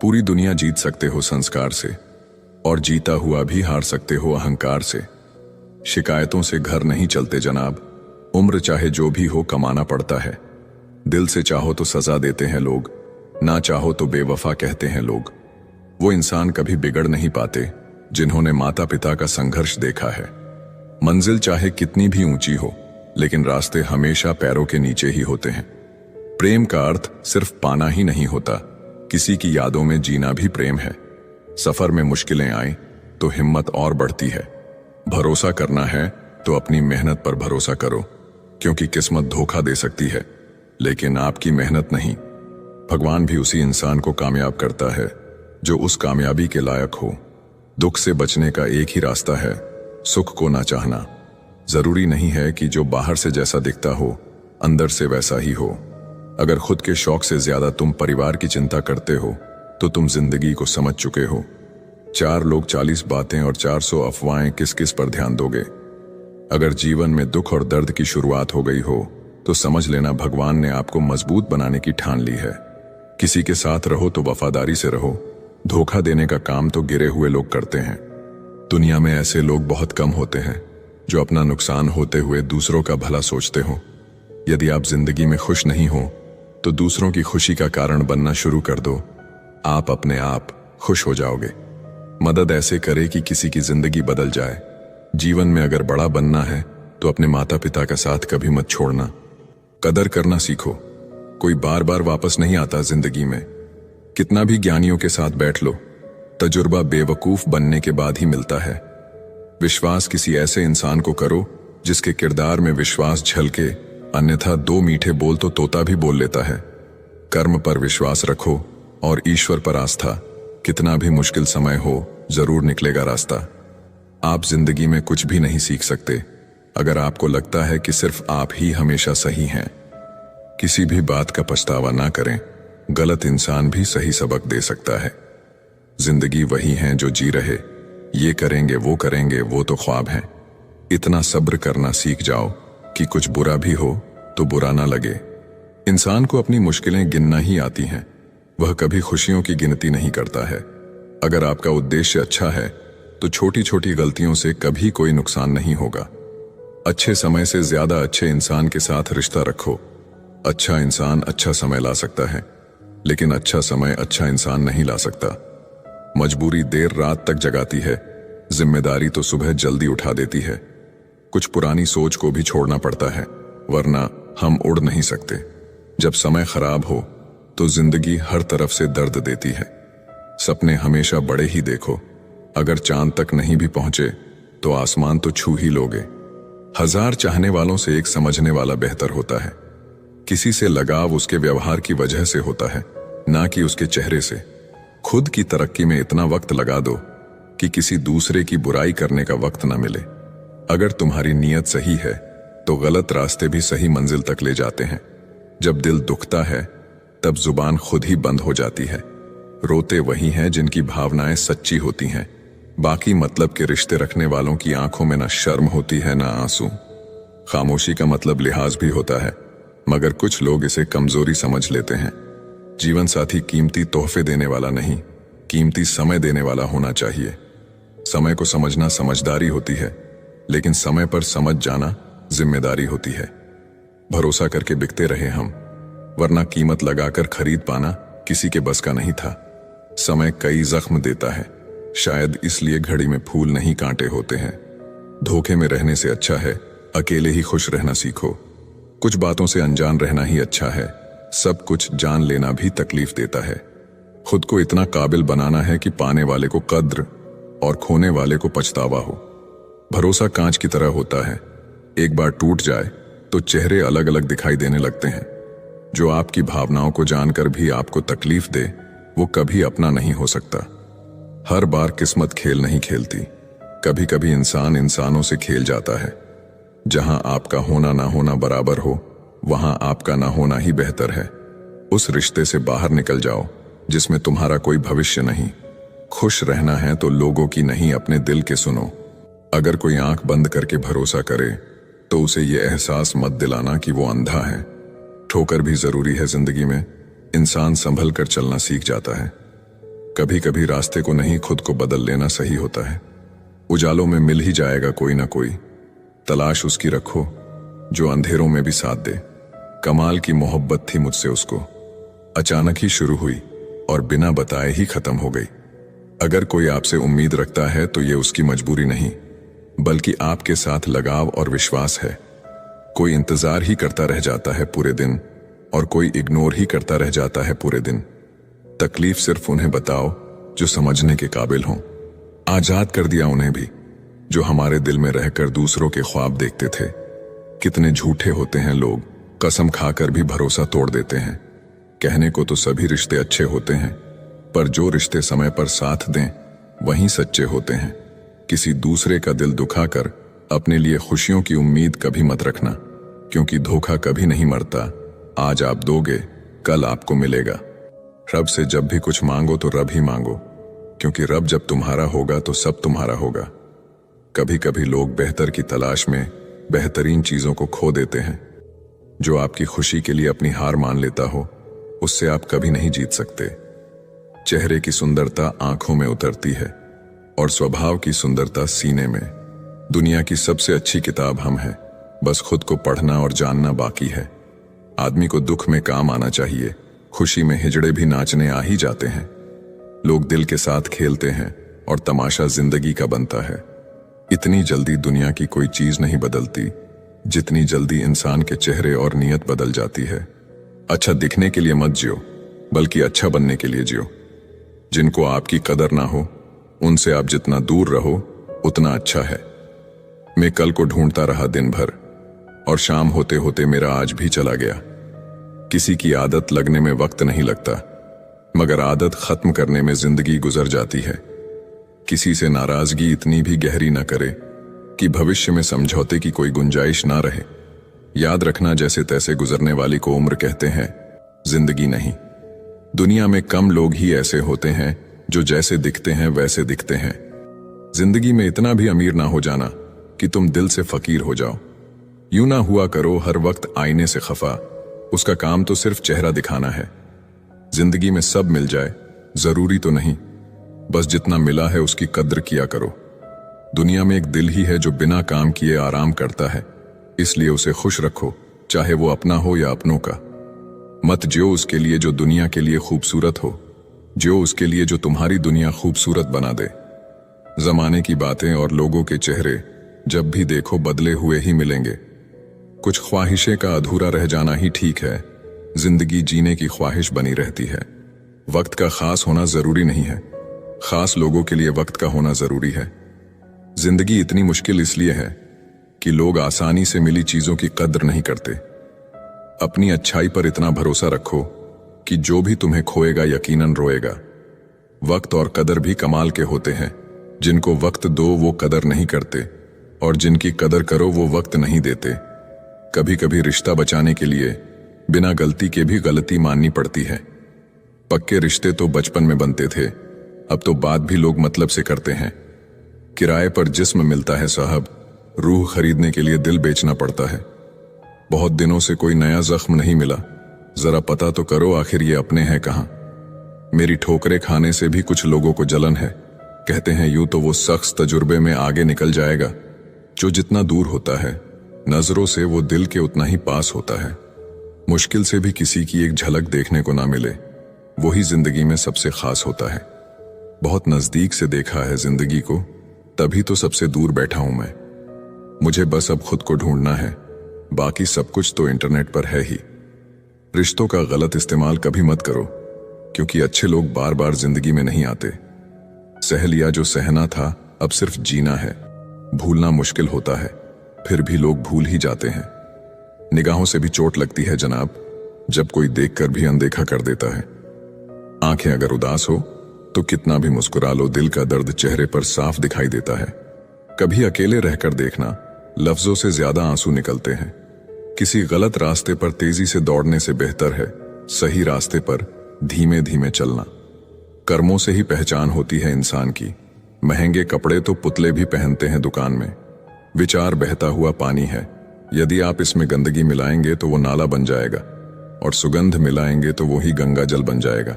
पूरी दुनिया जीत सकते हो संस्कार से, और जीता हुआ भी हार सकते हो अहंकार से। शिकायतों से घर नहीं चलते जनाब, उम्र चाहे जो भी हो कमाना पड़ता है। दिल से चाहो तो सजा देते हैं लोग, ना चाहो तो बेवफा कहते हैं लोग। वो इंसान कभी बिगड़ नहीं पाते जिन्होंने माता पिता का संघर्ष देखा है। मंजिल चाहे कितनी भी ऊंची हो, लेकिन रास्ते हमेशा पैरों के नीचे ही होते हैं। प्रेम का अर्थ सिर्फ पाना ही नहीं होता, किसी की यादों में जीना भी प्रेम है। सफर में मुश्किलें आए तो हिम्मत और बढ़ती है। भरोसा करना है तो अपनी मेहनत पर भरोसा करो, क्योंकि किस्मत धोखा दे सकती है, लेकिन आपकी मेहनत नहीं। भगवान भी उसी इंसान को कामयाब करता है जो उस कामयाबी के लायक हो। दुख से बचने का एक ही रास्ता है, सुख को ना चाहना। जरूरी नहीं है कि जो बाहर से जैसा दिखता हो अंदर से वैसा ही हो। अगर खुद के शौक से ज्यादा तुम परिवार की चिंता करते हो तो तुम जिंदगी को समझ चुके हो। 4 लोग 40 बातें और 400 अफवाहें, किस किस पर ध्यान दोगे? अगर जीवन में दुख और दर्द की शुरुआत हो गई हो तो समझ लेना भगवान ने आपको मजबूत बनाने की ठान ली है। किसी के साथ रहो तो वफादारी से रहो, धोखा देने का काम तो गिरे हुए लोग करते हैं। दुनिया में ऐसे लोग बहुत कम होते हैं जो अपना नुकसान होते हुए दूसरों का भला सोचते हो। यदि आप जिंदगी में खुश नहीं हो तो दूसरों की खुशी का कारण बनना शुरू कर दो, आप अपने आप खुश हो जाओगे। मदद ऐसे करे कि किसी की जिंदगी बदल जाए। जीवन में अगर बड़ा बनना है तो अपने माता पिता का साथ कभी मत छोड़ना। कदर करना सीखो, कोई बार बार वापस नहीं आता जिंदगी में। कितना भी ज्ञानियों के साथ बैठ लो, तजुर्बा बेवकूफ बनने के बाद ही मिलता है। विश्वास किसी ऐसे इंसान को करो जिसके किरदार में विश्वास झलके, अन्यथा 2 मीठे बोल तो तोता भी बोल लेता है। कर्म पर विश्वास रखो और ईश्वर पर आस्था। कितना भी मुश्किल समय हो, जरूर निकलेगा रास्ता। आप जिंदगी में कुछ भी नहीं सीख सकते अगर आपको लगता है कि सिर्फ आप ही हमेशा सही हैं। किसी भी बात का पछतावा ना करें, गलत इंसान भी सही सबक दे सकता है। जिंदगी वही है जो जी रहे, ये करेंगे वो तो ख्वाब हैं। इतना सब्र करना सीख जाओ कि कुछ बुरा भी हो तो बुरा ना लगे। इंसान को अपनी मुश्किलें गिनना ही आती हैं, वह कभी खुशियों की गिनती नहीं करता है। अगर आपका उद्देश्य अच्छा है तो छोटी छोटी गलतियों से कभी कोई नुकसान नहीं होगा। अच्छे समय से ज्यादा अच्छे इंसान के साथ रिश्ता रखो। अच्छा इंसान अच्छा समय ला सकता है, लेकिन अच्छा समय अच्छा इंसान नहीं ला सकता। मजबूरी देर रात तक जगाती है, जिम्मेदारी तो सुबह जल्दी उठा देती है। कुछ पुरानी सोच को भी छोड़ना पड़ता है, वरना हम उड़ नहीं सकते। जब समय खराब हो तो जिंदगी हर तरफ से दर्द देती है। सपने हमेशा बड़े ही देखो, अगर चांद तक नहीं भी पहुंचे तो आसमान तो छू ही लोगे। 1000 चाहने वालों से एक समझने वाला बेहतर होता है। किसी से लगाव उसके व्यवहार की वजह से होता है, ना कि उसके चेहरे से। खुद की तरक्की में इतना वक्त लगा दो कि किसी दूसरे की बुराई करने का वक्त ना मिले। अगर तुम्हारी नीयत सही है तो गलत रास्ते भी सही मंजिल तक ले जाते हैं। जब दिल दुखता है तब जुबान खुद ही बंद हो जाती है। रोते वही हैं जिनकी भावनाएं सच्ची होती हैं। बाकी मतलब के रिश्ते रखने वालों की आंखों में ना शर्म होती है ना आंसू। खामोशी का मतलब लिहाज भी होता है, मगर कुछ लोग इसे कमजोरी समझ लेते हैं। जीवन साथी कीमती तोहफे देने वाला नहीं, कीमती समय देने वाला होना चाहिए। समय को समझना समझदारी होती है, लेकिन समय पर समझ जाना जिम्मेदारी होती है। भरोसा करके बिकते रहे हम, वरना कीमत लगाकर खरीद पाना किसी के बस का नहीं था। समय कई जख्म देता है, शायद इसलिए घड़ी में फूल नहीं कांटे होते हैं। धोखे में रहने से अच्छा है अकेले ही खुश रहना सीखो। कुछ बातों से अनजान रहना ही अच्छा है, सब कुछ जान लेना भी तकलीफ देता है। खुद को इतना काबिल बनाना है कि पाने वाले को कद्र और खोने वाले को पछतावा हो। भरोसा कांच की तरह होता है, एक बार टूट जाए तो चेहरे अलग अलग दिखाई देने लगते हैं। जो आपकी भावनाओं को जानकर भी आपको तकलीफ दे, वो कभी अपना नहीं हो सकता। हर बार किस्मत खेल नहीं खेलती, कभी कभी इंसान इंसानों से खेल जाता है। जहां आपका होना ना होना बराबर हो, वहां आपका ना होना ही बेहतर है। उस रिश्ते से बाहर निकल जाओ जिसमें तुम्हारा कोई भविष्य नहीं। खुश रहना है तो लोगों की नहीं, अपने दिल के सुनो। अगर कोई आंख बंद करके भरोसा करे तो उसे ये एहसास मत दिलाना कि वो अंधा है। ठोकर भी जरूरी है जिंदगी में, इंसान संभल कर चलना सीख जाता है। कभी कभी रास्ते को नहीं, खुद को बदल लेना सही होता है। उजालों में मिल ही जाएगा कोई ना कोई, तलाश उसकी रखो जो अंधेरों में भी साथ दे। कमाल की मोहब्बत थी मुझसे उसको, अचानक ही शुरू हुई और बिना बताए ही खत्म हो गई। अगर कोई आपसे उम्मीद रखता है तो ये उसकी मजबूरी नहीं, बल्कि आपके साथ लगाव और विश्वास है। कोई इंतजार ही करता रह जाता है पूरे दिन, और कोई इग्नोर ही करता रह जाता है पूरे दिन। तकलीफ सिर्फ उन्हें बताओ जो समझने के काबिल हों। आजाद कर दिया उन्हें भी जो हमारे दिल में रहकर दूसरों के ख्वाब देखते थे। कितने झूठे होते हैं लोग, कसम खाकर भी भरोसा तोड़ देते हैं। कहने को तो सभी रिश्ते अच्छे होते हैं, पर जो रिश्ते समय पर साथ दें वहीं सच्चे होते हैं। किसी दूसरे का दिल दुखाकर अपने लिए खुशियों की उम्मीद कभी मत रखना, क्योंकि धोखा कभी नहीं मरता। आज आप दोगे, कल आपको मिलेगा। रब से जब भी कुछ मांगो तो रब ही मांगो, क्योंकि रब जब तुम्हारा होगा तो सब तुम्हारा होगा। कभी कभी लोग बेहतर की तलाश में बेहतरीन चीजों को खो देते हैं। जो आपकी खुशी के लिए अपनी हार मान लेता हो, उससे आप कभी नहीं जीत सकते। चेहरे की सुंदरता आंखों में उतरती है और स्वभाव की सुंदरता सीने में। दुनिया की सबसे अच्छी किताब हम हैं, बस खुद को पढ़ना और जानना बाकी है। आदमी को दुख में काम आना चाहिए, खुशी में हिजड़े भी नाचने आ ही जाते हैं। लोग दिल के साथ खेलते हैं और तमाशा जिंदगी का बनता है। इतनी जल्दी दुनिया की कोई चीज नहीं बदलती जितनी जल्दी इंसान के चेहरे और नीयत बदल जाती है। अच्छा दिखने के लिए मत जियो, बल्कि अच्छा बनने के लिए जियो। जिनको आपकी कदर ना हो, उनसे आप जितना दूर रहो उतना अच्छा है। मैं कल को ढूंढता रहा दिन भर, और शाम होते होते मेरा आज भी चला गया। किसी की आदत लगने में वक्त नहीं लगता, मगर आदत खत्म करने में जिंदगी गुजर जाती है। किसी से नाराजगी इतनी भी गहरी न करे कि भविष्य में समझौते की कोई गुंजाइश ना रहे। याद रखना, जैसे तैसे गुजरने वाली को उम्र कहते हैं, जिंदगी नहीं। दुनिया में कम लोग ही ऐसे होते हैं जो जैसे दिखते हैं वैसे दिखते हैं। जिंदगी में इतना भी अमीर ना हो जाना कि तुम दिल से फकीर हो जाओ। यूं ना हुआ करो हर वक्त आईने से खफा, उसका काम तो सिर्फ चेहरा दिखाना है। जिंदगी में सब मिल जाए जरूरी तो नहीं, बस जितना मिला है उसकी कद्र किया करो। दुनिया में एक दिल ही है जो बिना काम किए आराम करता है, इसलिए उसे खुश रखो, चाहे वो अपना हो या अपनों का। मत जियो उसके लिए जो दुनिया के लिए खूबसूरत हो, जियो उसके लिए जो तुम्हारी दुनिया खूबसूरत बना दे। जमाने की बातें और लोगों के चेहरे जब भी देखो बदले हुए ही मिलेंगे। कुछ ख्वाहिशें का अधूरा रह जाना ही ठीक है, जिंदगी जीने की ख्वाहिश बनी रहती है। वक्त का खास होना जरूरी नहीं है, खास लोगों के लिए वक्त का होना जरूरी है। जिंदगी इतनी मुश्किल इसलिए है कि लोग आसानी से मिली चीजों की कद्र नहीं करते। अपनी अच्छाई पर इतना भरोसा रखो कि जो भी तुम्हें खोएगा यकीनन रोएगा। वक्त और कदर भी कमाल के होते हैं। जिनको वक्त दो वो कदर नहीं करते, और जिनकी कदर करो वो वक्त नहीं देते। कभी कभी रिश्ता बचाने के लिए बिना गलती के भी गलती माननी पड़ती है। पक्के रिश्ते तो बचपन में बनते थे, अब तो बात भी लोग मतलब से करते हैं। किराए पर जिस्म मिलता है साहब, रूह खरीदने के लिए दिल बेचना पड़ता है। बहुत दिनों से कोई नया जख्म नहीं मिला, जरा पता तो करो आखिर ये अपने हैं कहां। मेरी ठोकरें खाने से भी कुछ लोगों को जलन है। कहते हैं यूं तो वो शख्स तजुर्बे में आगे निकल जाएगा, जो जितना दूर होता है नजरों से वो दिल के उतना ही पास होता है। मुश्किल से भी किसी की एक झलक देखने को ना मिले, वही जिंदगी में सबसे खास होता है। बहुत नजदीक से देखा है जिंदगी को, तभी तो सबसे दूर बैठा हूं मैं। मुझे बस अब खुद को ढूंढना है, बाकी सब कुछ तो इंटरनेट पर है ही। रिश्तों का गलत इस्तेमाल कभी मत करो, क्योंकि अच्छे लोग बार बार जिंदगी में नहीं आते। सह लिया जो सहना था, अब सिर्फ जीना है। भूलना मुश्किल होता है, फिर भी लोग भूल ही जाते हैं। निगाहों से भी चोट लगती है जनाब, जब कोई देखकर भी अनदेखा कर देता है। आंखें अगर उदास हो तो कितना भी मुस्कुरा लो, दिल का दर्द चेहरे पर साफ दिखाई देता है। कभी अकेले रहकर देखना, लफ्जों से ज्यादा आंसू निकलते हैं। किसी गलत रास्ते पर तेजी से दौड़ने से बेहतर है सही रास्ते पर धीमे धीमे चलना। कर्मों से ही पहचान होती है इंसान की। महंगे कपड़े तो पुतले भी पहनते हैं दुकान में। विचार बहता हुआ पानी है, यदि आप इसमें गंदगी मिलाएंगे तो वो नाला बन जाएगा, और सुगंध मिलाएंगे तो वो ही गंगा जल बन जाएगा।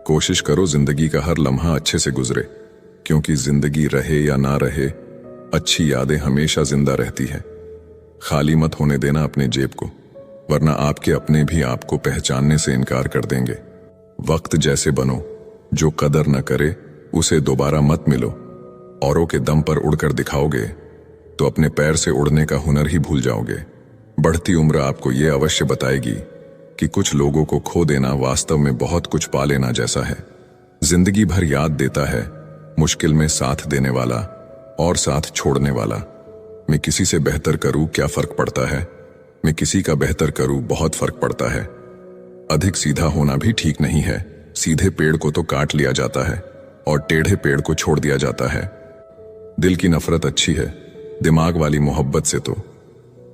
कोशिश करो जिंदगी का हर लम्हा अच्छे से गुजरे, क्योंकि जिंदगी रहे या ना रहे, अच्छी यादें हमेशा जिंदा रहती है। खाली मत होने देना अपने जेब को, वरना आपके अपने भी आपको पहचानने से इनकार कर देंगे। वक्त जैसे बनो, जो कदर न करे उसे दोबारा मत मिलो। औरों के दम पर उड़कर दिखाओगे तो अपने पैर से उड़ने का हुनर ही भूल जाओगे। बढ़ती उम्र आपको ये अवश्य बताएगी कि कुछ लोगों को खो देना वास्तव में बहुत कुछ पा लेना जैसा है। जिंदगी भर याद देता है मुश्किल में साथ देने वाला और साथ छोड़ने वाला। मैं किसी से बेहतर करूं क्या फर्क पड़ता है, मैं किसी का बेहतर करूं बहुत फर्क पड़ता है। अधिक सीधा होना भी ठीक नहीं है, सीधे पेड़ को तो काट लिया जाता है और टेढ़े पेड़ को छोड़ दिया जाता है। दिल की नफरत अच्छी है, दिमाग वाली मोहब्बत से तो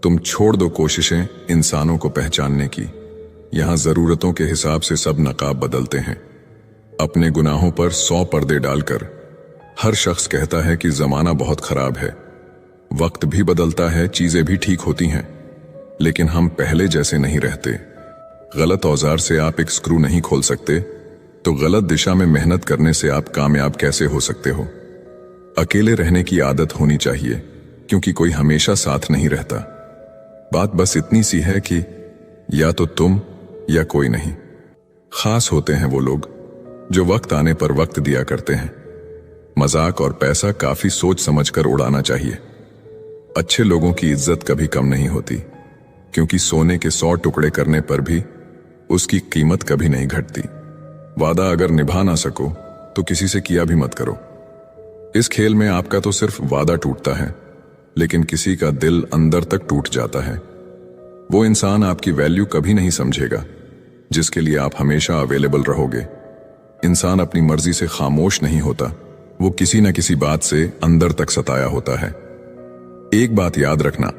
तुम छोड़ दो कोशिशें इंसानों को पहचानने की। यहां जरूरतों के हिसाब से सब नकाब बदलते हैं। अपने गुनाहों पर 100 पर्दे डालकर हर शख्स कहता है कि जमाना बहुत खराब है। वक्त भी बदलता है, चीजें भी ठीक होती हैं, लेकिन हम पहले जैसे नहीं रहते। गलत औजार से आप एक स्क्रू नहीं खोल सकते, तो गलत दिशा में मेहनत करने से आप कामयाब कैसे हो सकते हो। अकेले रहने की आदत होनी चाहिए, क्योंकि कोई हमेशा साथ नहीं रहता। बात बस इतनी सी है कि या तो तुम या कोई नहीं। खास होते हैं वो लोग जो वक्त आने पर वक्त दिया करते हैं। मजाक और पैसा काफी सोच समझकर उड़ाना चाहिए। अच्छे लोगों की इज्जत कभी कम नहीं होती, क्योंकि सोने के 100 टुकड़े करने पर भी उसकी कीमत कभी नहीं घटती। वादा अगर निभा ना सको तो किसी से किया भी मत करो। इस खेल में आपका तो सिर्फ वादा टूटता है, लेकिन किसी का दिल अंदर तक टूट जाता है। वो इंसान आपकी वैल्यू कभी नहीं समझेगा जिसके लिए आप हमेशा अवेलेबल रहोगे। इंसान अपनी मर्जी से खामोश नहीं होता, वो किसी न किसी बात से अंदर तक सताया होता है। एक बात याद रखना,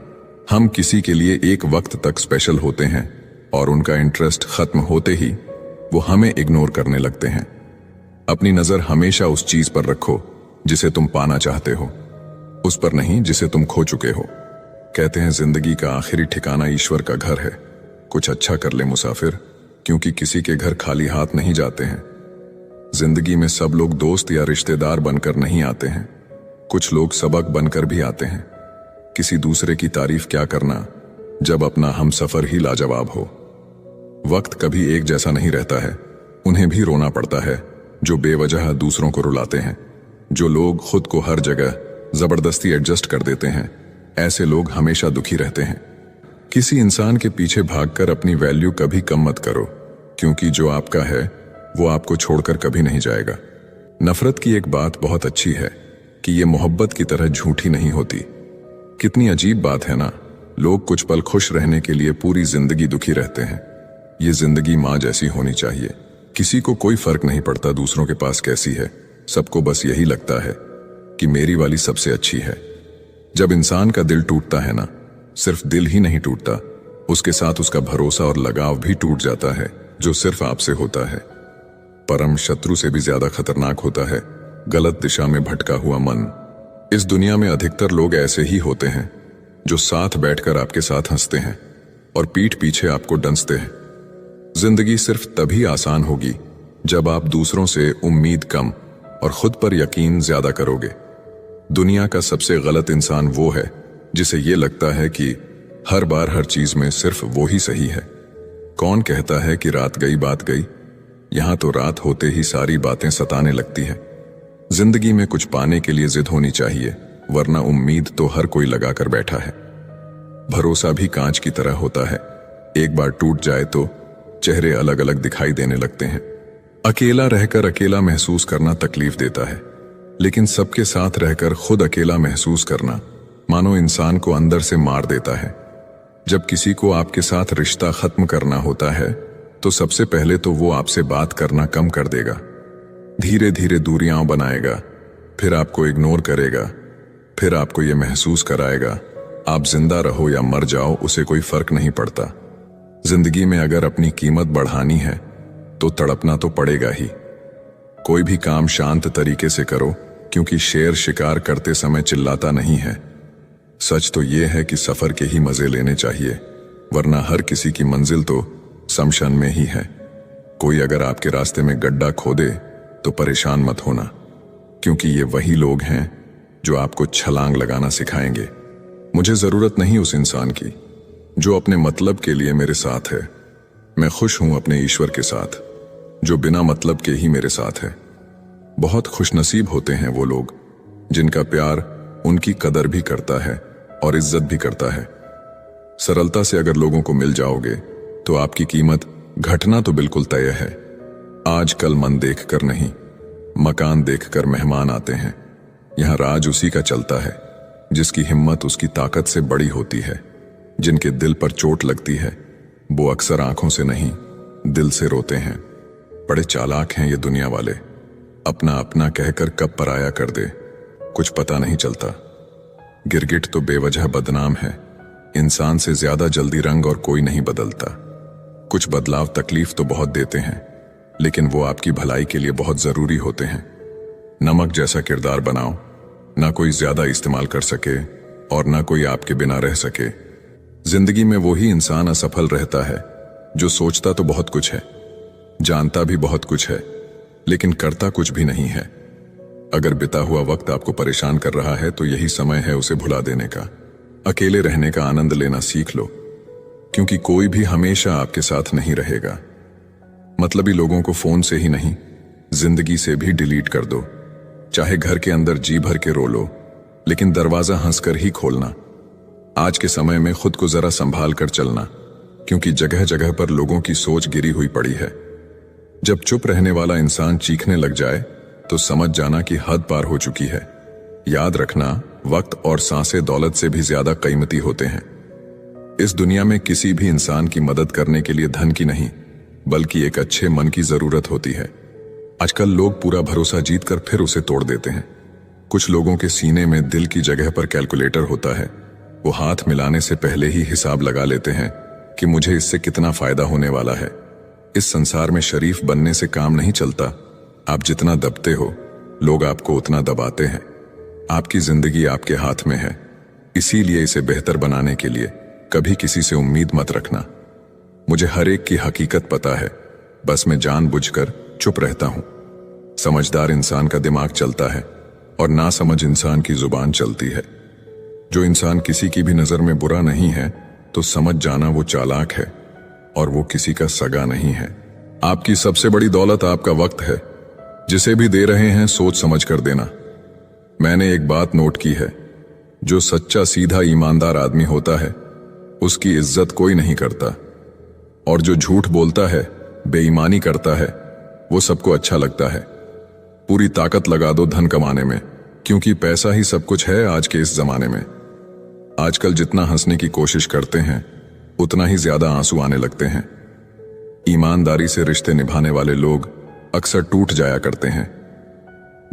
हम किसी के लिए एक वक्त तक स्पेशल होते हैं और उनका इंटरेस्ट खत्म होते ही वो हमें इग्नोर करने लगते हैं। अपनी नजर हमेशा उस चीज पर रखो जिसे तुम पाना चाहते हो, उस पर नहीं जिसे तुम खो चुके हो। कहते हैं जिंदगी का आखिरी ठिकाना ईश्वर का घर है। कुछ अच्छा कर ले मुसाफिर, क्योंकि किसी के घर खाली हाथ नहीं जाते हैं। जिंदगी में सब लोग दोस्त या रिश्तेदार बनकर नहीं आते हैं, कुछ लोग सबक बनकर भी आते हैं। किसी दूसरे की तारीफ क्या करना जब अपना हमसफर ही लाजवाब हो। वक्त कभी एक जैसा नहीं रहता है, उन्हें भी रोना पड़ता है जो बेवजह दूसरों को रुलाते हैं। जो लोग खुद को हर जगह जबरदस्ती एडजस्ट कर देते हैं, ऐसे लोग हमेशा दुखी रहते हैं। किसी इंसान के पीछे भागकर अपनी वैल्यू कभी कम मत करो, क्योंकि जो आपका है वो आपको छोड़कर कभी नहीं जाएगा। नफरत की एक बात बहुत अच्छी है कि ये मोहब्बत की तरह झूठी नहीं होती। कितनी अजीब बात है ना, लोग कुछ पल खुश रहने के लिए पूरी जिंदगी दुखी रहते हैं। ये जिंदगी माँ जैसी होनी चाहिए, किसी को कोई फर्क नहीं पड़ता दूसरों के पास कैसी है। सबको बस यही लगता है कि मेरी वाली सबसे अच्छी है। जब इंसान का दिल टूटता है ना, सिर्फ दिल ही नहीं टूटता, उसके साथ उसका भरोसा और लगाव भी टूट जाता है, जो सिर्फ आपसे होता है। परम शत्रु से भी ज्यादा खतरनाक होता है गलत दिशा में भटका हुआ मन। इस दुनिया में अधिकतर लोग ऐसे ही होते हैं जो साथ बैठकर आपके साथ हंसते हैं और पीठ पीछे आपको डंसते हैं। जिंदगी सिर्फ तभी आसान होगी जब आप दूसरों से उम्मीद कम और खुद पर यकीन ज्यादा करोगे। दुनिया का सबसे गलत इंसान वो है जिसे ये लगता है कि हर बार हर चीज में सिर्फ वो ही सही है। कौन कहता है कि रात गई बात गई? यहां तो रात होते ही सारी बातें सताने लगती हैं। जिंदगी में कुछ पाने के लिए जिद होनी चाहिए, वरना उम्मीद तो हर कोई लगाकर बैठा है। भरोसा भी कांच की तरह होता है, एक बार टूट जाए तो चेहरे अलग अलग दिखाई देने लगते हैं। अकेला रहकर अकेला महसूस करना तकलीफ देता है, लेकिन सबके साथ रहकर खुद अकेला महसूस करना मानो इंसान को अंदर से मार देता है। जब किसी को आपके साथ रिश्ता खत्म करना होता है तो सबसे पहले तो वो आपसे बात करना कम कर देगा, धीरे धीरे दूरियां बनाएगा, फिर आपको इग्नोर करेगा, फिर आपको ये महसूस कराएगा आप जिंदा रहो या मर जाओ उसे कोई फर्क नहीं पड़ता। जिंदगी में अगर अपनी कीमत बढ़ानी है तो तड़पना तो पड़ेगा ही। कोई भी काम शांत तरीके से करो, क्योंकि शेर शिकार करते समय चिल्लाता नहीं है। सच तो ये है कि सफर के ही मजे लेने चाहिए, वरना हर किसी की मंजिल तो शमशान में ही है। कोई अगर आपके रास्ते में गड्ढा खोदे तो परेशान मत होना, क्योंकि ये वही लोग हैं जो आपको छलांग लगाना सिखाएंगे। मुझे जरूरत नहीं उस इंसान की जो अपने मतलब के लिए मेरे साथ है। मैं खुश हूं अपने ईश्वर के साथ जो बिना मतलब के ही मेरे साथ है। बहुत खुशनसीब होते हैं वो लोग जिनका प्यार उनकी कदर भी करता है और इज्जत भी करता है। सरलता से अगर लोगों को मिल जाओगे तो आपकी कीमत घटना तो बिल्कुल तय है। आजकल मन देखकर नहीं, मकान देखकर मेहमान आते हैं। यहां राज उसी का चलता है जिसकी हिम्मत उसकी ताकत से बड़ी होती है। जिनके दिल पर चोट लगती है वो अक्सर आंखों से नहीं, दिल से रोते हैं। बड़े चालाक हैं ये दुनिया वाले, अपना अपना कहकर कब पराया कर दे कुछ पता नहीं चलता। गिरगिट तो बेवजह बदनाम है, इंसान से ज्यादा जल्दी रंग और कोई नहीं बदलता। कुछ बदलाव तकलीफ तो बहुत देते हैं, लेकिन वो आपकी भलाई के लिए बहुत जरूरी होते हैं। नमक जैसा किरदार बनाओ, ना कोई ज्यादा इस्तेमाल कर सके और ना कोई आपके बिना रह सके। जिंदगी में वही इंसान असफल रहता है जो सोचता तो बहुत कुछ है, जानता भी बहुत कुछ है, लेकिन करता कुछ भी नहीं है। अगर बिता हुआ वक्त आपको परेशान कर रहा है तो यही समय है उसे भुला देने का। अकेले रहने का आनंद लेना सीख लो, क्योंकि कोई भी हमेशा आपके साथ नहीं रहेगा। मतलबी लोगों को फोन से ही नहीं, जिंदगी से भी डिलीट कर दो। चाहे घर के अंदर जी भर के रो लो, लेकिन दरवाजा हंसकर ही खोलना। आज के समय में खुद को जरा संभाल कर चलना, क्योंकि जगह जगह पर लोगों की सोच गिरी हुई पड़ी है। जब चुप रहने वाला इंसान चीखने लग जाए तो समझ जाना कि हद पार हो चुकी है। याद रखना, वक्त और सांसें दौलत से भी ज्यादा कीमती होते हैं। इस दुनिया में किसी भी इंसान की मदद करने के लिए धन की नहीं, बल्कि एक अच्छे मन की जरूरत होती है। आजकल लोग पूरा भरोसा जीतकर फिर उसे तोड़ देते हैं। कुछ लोगों के सीने में दिल की जगह पर कैलकुलेटर होता है। वो हाथ मिलाने से पहले ही हिसाब लगा लेते हैं कि मुझे इससे कितना फायदा होने वाला है। इस संसार में शरीफ बनने से काम नहीं चलता। आप जितना दबते हो, लोग आपको उतना दबाते हैं। आपकी जिंदगी आपके हाथ में है, इसीलिए इसे बेहतर बनाने के लिए कभी किसी से उम्मीद मत रखना। मुझे हर एक की हकीकत पता है, बस मैं जानबूझकर चुप रहता हूं। समझदार इंसान का दिमाग चलता है और नासमझ इंसान की जुबान चलती है। जो इंसान किसी की भी नजर में बुरा नहीं है तो समझ जाना वो चालाक है और वो किसी का सगा नहीं है। आपकी सबसे बड़ी दौलत आपका वक्त है। जिसे भी दे रहे हैं सोच समझ कर देना। मैंने एक बात नोट की है, जो सच्चा सीधा ईमानदार आदमी होता है उसकी इज्जत कोई नहीं करता, और जो झूठ बोलता है, बेईमानी करता है, वो सबको अच्छा लगता है। पूरी ताकत लगा दो धन कमाने में, क्योंकि पैसा ही सब कुछ है आज के इस जमाने में। आजकल जितना हंसने की कोशिश करते हैं उतना ही ज्यादा आंसू आने लगते हैं। ईमानदारी से रिश्ते निभाने वाले लोग अक्सर टूट जाया करते हैं।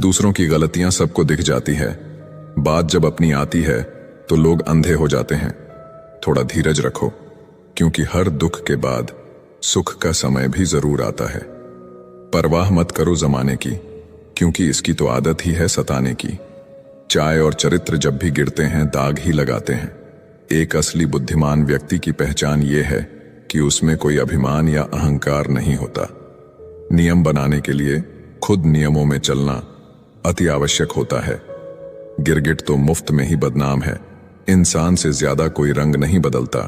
दूसरों की गलतियां सबको दिख जाती है, बात जब अपनी आती है तो लोग अंधे हो जाते हैं। थोड़ा धीरज रखो, क्योंकि हर दुख के बाद सुख का समय भी जरूर आता है। परवाह मत करो जमाने की, क्योंकि इसकी तो आदत ही है सताने की। चाय और चरित्र जब भी गिरते हैं दाग ही लगाते हैं। एक असली बुद्धिमान व्यक्ति की पहचान ये है कि उसमें कोई अभिमान या अहंकार नहीं होता। नियम बनाने के लिए खुद नियमों में चलना अति आवश्यक होता है। गिरगिट तो मुफ्त में ही बदनाम है, इंसान से ज्यादा कोई रंग नहीं बदलता।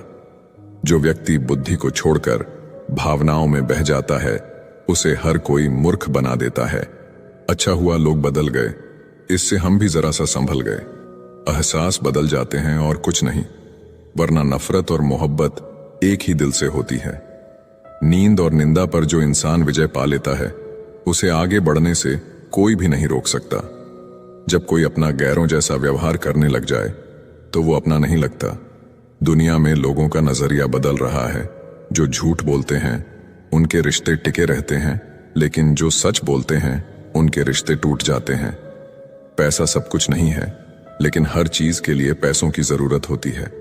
जो व्यक्ति बुद्धि को छोड़कर भावनाओं में बह जाता है उसे हर कोई मूर्ख बना देता है। अच्छा हुआ लोग बदल गए, इससे हम भी जरा सा संभल गए। एहसास बदल जाते हैं और कुछ नहीं, वरना नफरत और मोहब्बत एक ही दिल से होती है। नींद और निंदा पर जो इंसान विजय पा लेता है उसे आगे बढ़ने से कोई भी नहीं रोक सकता। जब कोई अपना गैरों जैसा व्यवहार करने लग जाए तो वो अपना नहीं लगता। दुनिया में लोगों का नजरिया बदल रहा है। जो झूठ बोलते हैं उनके रिश्ते टिके रहते हैं, लेकिन जो सच बोलते हैं उनके रिश्ते टूट जाते हैं। पैसा सब कुछ नहीं है, लेकिन हर चीज के लिए पैसों की जरूरत होती है।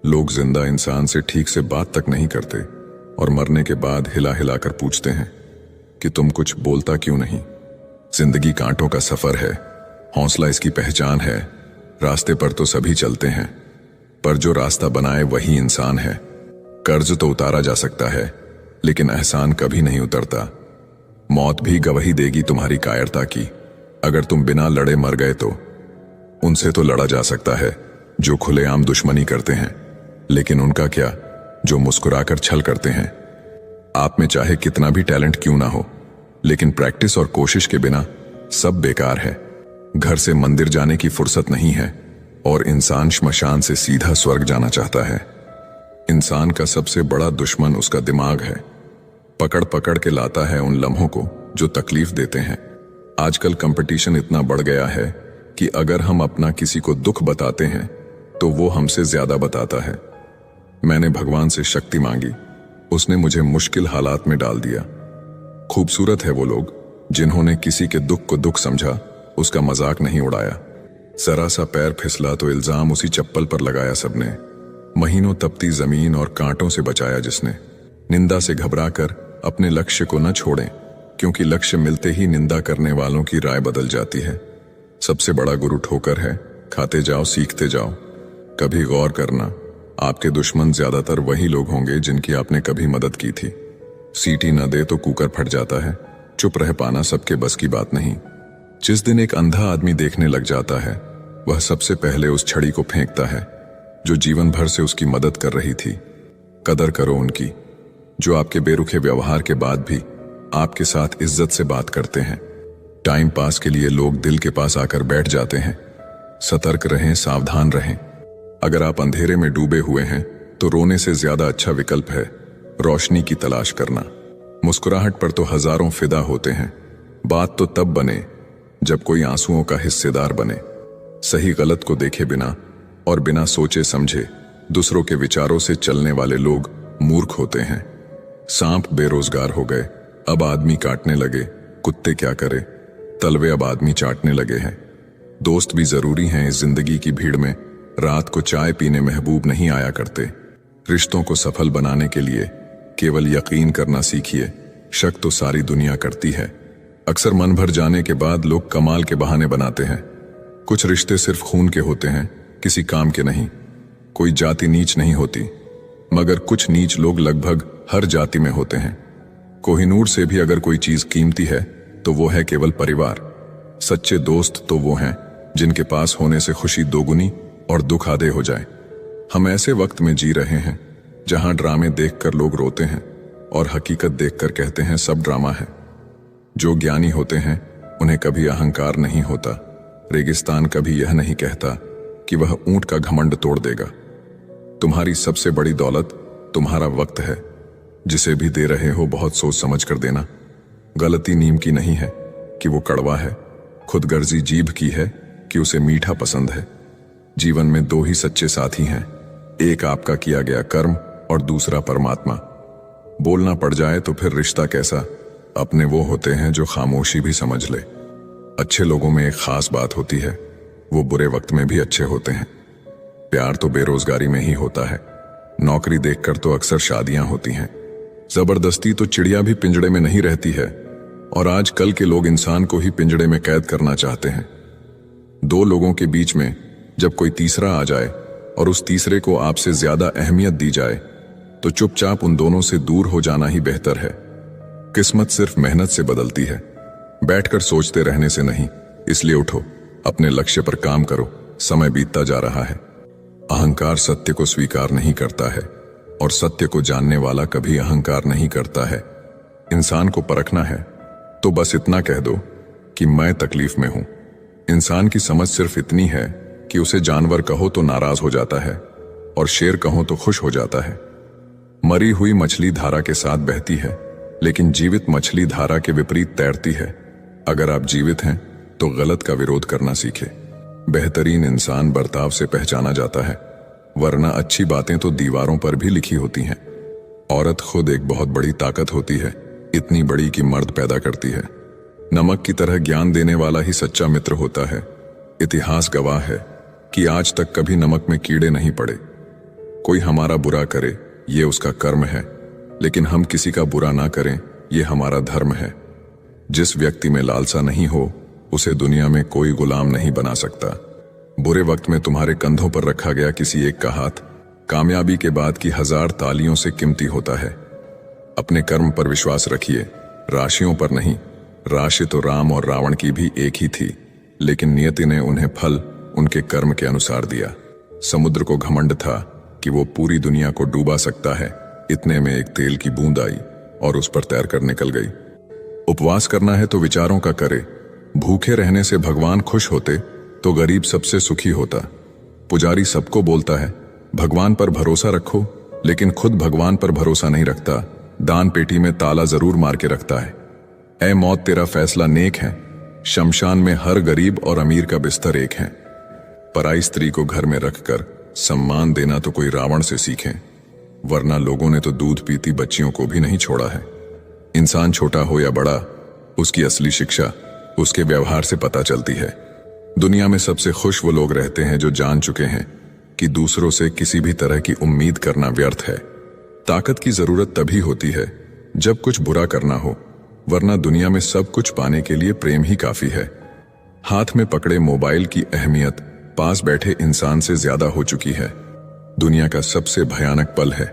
लोग जिंदा इंसान से ठीक से बात तक नहीं करते और मरने के बाद हिला हिला कर पूछते हैं कि तुम कुछ बोलता क्यों नहीं। जिंदगी कांटों का सफर है, हौसला इसकी पहचान है। रास्ते पर तो सभी चलते हैं, पर जो रास्ता बनाए वही इंसान है। कर्ज तो उतारा जा सकता है, लेकिन एहसान कभी नहीं उतरता। मौत भी गवाही देगी तुम्हारी कायरता की। अगर तुम बिना लड़े मर गए तो उनसे तो लड़ा जा सकता है जो खुलेआम दुश्मनी करते हैं, लेकिन उनका क्या जो मुस्कुराकर छल करते हैं। आप में चाहे कितना भी टैलेंट क्यों ना हो, लेकिन प्रैक्टिस और कोशिश के बिना सब बेकार है। घर से मंदिर जाने की फुर्सत नहीं है और इंसान श्मशान से सीधा स्वर्ग जाना चाहता है। इंसान का सबसे बड़ा दुश्मन उसका दिमाग है। पकड़ पकड़ के लाता है उन लम्हों को जो तकलीफ देते हैं। आजकल कंपटीशन इतना बढ़ गया है कि अगर हम अपना किसी को दुख बताते हैं तो वो हमसे ज्यादा बताता है। मैंने भगवान से शक्ति मांगी, उसने मुझे मुश्किल हालात में डाल दिया। खूबसूरत है वो लोग जिन्होंने किसी के दुख को दुख समझा, उसका मजाक नहीं उड़ाया। जरा सा पैर फिसला तो इल्जाम उसी चप्पल पर लगाया सबने। महीनों तपती जमीन और कांटों से बचाया जिसने। निंदा से घबराकर अपने लक्ष्य को न छोड़ें, क्योंकि लक्ष्य मिलते ही निंदा करने वालों की राय बदल जाती है। सबसे बड़ा गुरु ठोकर है, खाते जाओ सीखते जाओ। कभी गौर करना, आपके दुश्मन ज्यादातर वही लोग होंगे जिनकी आपने कभी मदद की थी। सीटी न दे तो कुकर फट जाता है, चुप रह पाना सबके बस की बात नहीं। जिस दिन एक अंधा आदमी देखने लग जाता है, वह सबसे पहले उस छड़ी को फेंकता है जो जीवन भर से उसकी मदद कर रही थी। कदर करो उनकी जो आपके बेरुखे व्यवहार के बाद भी आपके साथ इज्जत से बात करते हैं। टाइम पास के लिए लोग दिल के पास आकर बैठ जाते हैं। सतर्क रहें, सावधान रहें। अगर आप अंधेरे में डूबे हुए हैं तो रोने से ज्यादा अच्छा विकल्प है रोशनी की तलाश करना। मुस्कुराहट पर तो हजारों फिदा होते हैं। बात तो तब बने जब कोई आंसुओं का हिस्सेदार बने। सही गलत को देखे बिना और बिना सोचे समझे दूसरों के विचारों से चलने वाले लोग मूर्ख होते हैं। सांप बेरोजगार हो गए, अब आदमी काटने लगे। कुत्ते क्या करे, तलवे अब आदमी चाटने लगे हैं। दोस्त भी जरूरी हैं इस जिंदगी की भीड़ में। रात को चाय पीने महबूब नहीं आया करते। रिश्तों को सफल बनाने के लिए केवल यकीन करना सीखिए। शक तो सारी दुनिया करती है। अक्सर मन भर जाने के बाद लोग कमाल के बहाने बनाते हैं। कुछ रिश्ते सिर्फ खून के होते हैं, किसी काम के नहीं। कोई जाति नीच नहीं होती, मगर कुछ नीच लोग लगभग हर जाति में होते हैं। कोहिनूर से भी अगर कोई चीज कीमती है तो वो है केवल परिवार। सच्चे दोस्त तो वो हैं जिनके पास होने से खुशी दोगुनी और दुख आधे हो जाए। हम ऐसे वक्त में जी रहे हैं जहां ड्रामे देखकर लोग रोते हैं और हकीकत देखकर कहते हैं सब ड्रामा है। जो ज्ञानी होते हैं उन्हें कभी अहंकार नहीं होता। रेगिस्तान कभी यह नहीं कहता कि वह ऊंट का घमंड तोड़ देगा। तुम्हारी सबसे बड़ी दौलत तुम्हारा वक्त है। जिसे भी दे रहे हो बहुत सोच समझ कर देना। गलती नीम की नहीं है कि वो कड़वा है, खुदगर्जी जीभ की है कि उसे मीठा पसंद है। जीवन में दो ही सच्चे साथी हैं, एक आपका किया गया कर्म और दूसरा परमात्मा। बोलना पड़ जाए तो फिर रिश्ता कैसा, अपने वो होते हैं जो खामोशी भी समझ ले। अच्छे लोगों में एक खास बात होती है, वो बुरे वक्त में भी अच्छे होते हैं। प्यार तो बेरोजगारी में ही होता है। नौकरी देखकर तो अक्सर शादियां होती हैं। जबरदस्ती तो चिड़िया भी पिंजड़े में नहीं रहती है, और आज कल के लोग इंसान को ही पिंजड़े में कैद करना चाहते हैं। दो लोगों के बीच में जब कोई तीसरा आ जाए और उस तीसरे को आपसे ज्यादा अहमियत दी जाए तो चुपचाप उन दोनों से दूर हो जाना ही बेहतर है। किस्मत सिर्फ मेहनत से बदलती है, बैठकर सोचते रहने से नहीं। इसलिए उठो, अपने लक्ष्य पर काम करो। समय बीतता जा रहा है। अहंकार सत्य को स्वीकार नहीं करता है और सत्य को जानने वाला कभी अहंकार नहीं करता है। इंसान को परखना है तो बस इतना कह दो कि मैं तकलीफ में हूं। इंसान की समझ सिर्फ इतनी है कि उसे जानवर कहो तो नाराज हो जाता है और शेर कहो तो खुश हो जाता है। मरी हुई मछली धारा के साथ बहती है, लेकिन जीवित मछली धारा के विपरीत तैरती है। अगर आप जीवित हैं तो गलत का विरोध करना सीखें। बेहतरीन इंसान बर्ताव से पहचाना जाता है, वरना अच्छी बातें तो दीवारों पर भी लिखी होती हैं। औरत खुद एक बहुत बड़ी ताकत होती है, इतनी बड़ी कि मर्द पैदा करती है। नमक की तरह ज्ञान देने वाला ही सच्चा मित्र होता है। इतिहास गवाह है कि आज तक कभी नमक में कीड़े नहीं पड़े। कोई हमारा बुरा करे ये उसका कर्म है, लेकिन हम किसी का बुरा ना करें ये हमारा धर्म है। जिस व्यक्ति में लालसा नहीं हो उसे दुनिया में कोई गुलाम नहीं बना सकता। बुरे वक्त में तुम्हारे कंधों पर रखा गया किसी एक का हाथ कामयाबी के बाद की 1000 तालियों से कीमती होता है। अपने कर्म पर विश्वास रखिए, राशियों पर नहीं। राशि तो राम और रावण की भी एक ही थी, लेकिन नियति ने उन्हें फल उनके कर्म के अनुसार दिया। समुद्र को घमंड था कि वो पूरी दुनिया को डूबा सकता है। इतने में एक तेल की बूंद आई और उस पर तैरकर निकल गई। उपवास करना है तो विचारों का करे। भूखे रहने से भगवान खुश होते तो गरीब सबसे सुखी होता। पुजारी सबको बोलता है भगवान पर भरोसा रखो, लेकिन खुद भगवान पर भरोसा नहीं रखता। दान पेटी में ताला जरूर मार के रखता है। ऐ मौत तेरा फैसला नेक है, शमशान में हर गरीब और अमीर का बिस्तर एक है। पराई स्त्री को घर में रखकर सम्मान देना तो कोई रावण से सीखें, वरना लोगों ने तो दूध पीती बच्चियों को भी नहीं छोड़ा है। इंसान छोटा हो या बड़ा, उसकी असली शिक्षा उसके व्यवहार से पता चलती है। दुनिया में सबसे खुश वो लोग रहते हैं जो जान चुके हैं कि दूसरों से किसी भी तरह की उम्मीद करना व्यर्थ है। ताकत की जरूरत तभी होती है जब कुछ बुरा करना हो, वरना दुनिया में सब कुछ पाने के लिए प्रेम ही काफी है। हाथ में पकड़े मोबाइल की अहमियत पास बैठे इंसान से ज्यादा हो चुकी है। दुनिया का सबसे भयानक पल है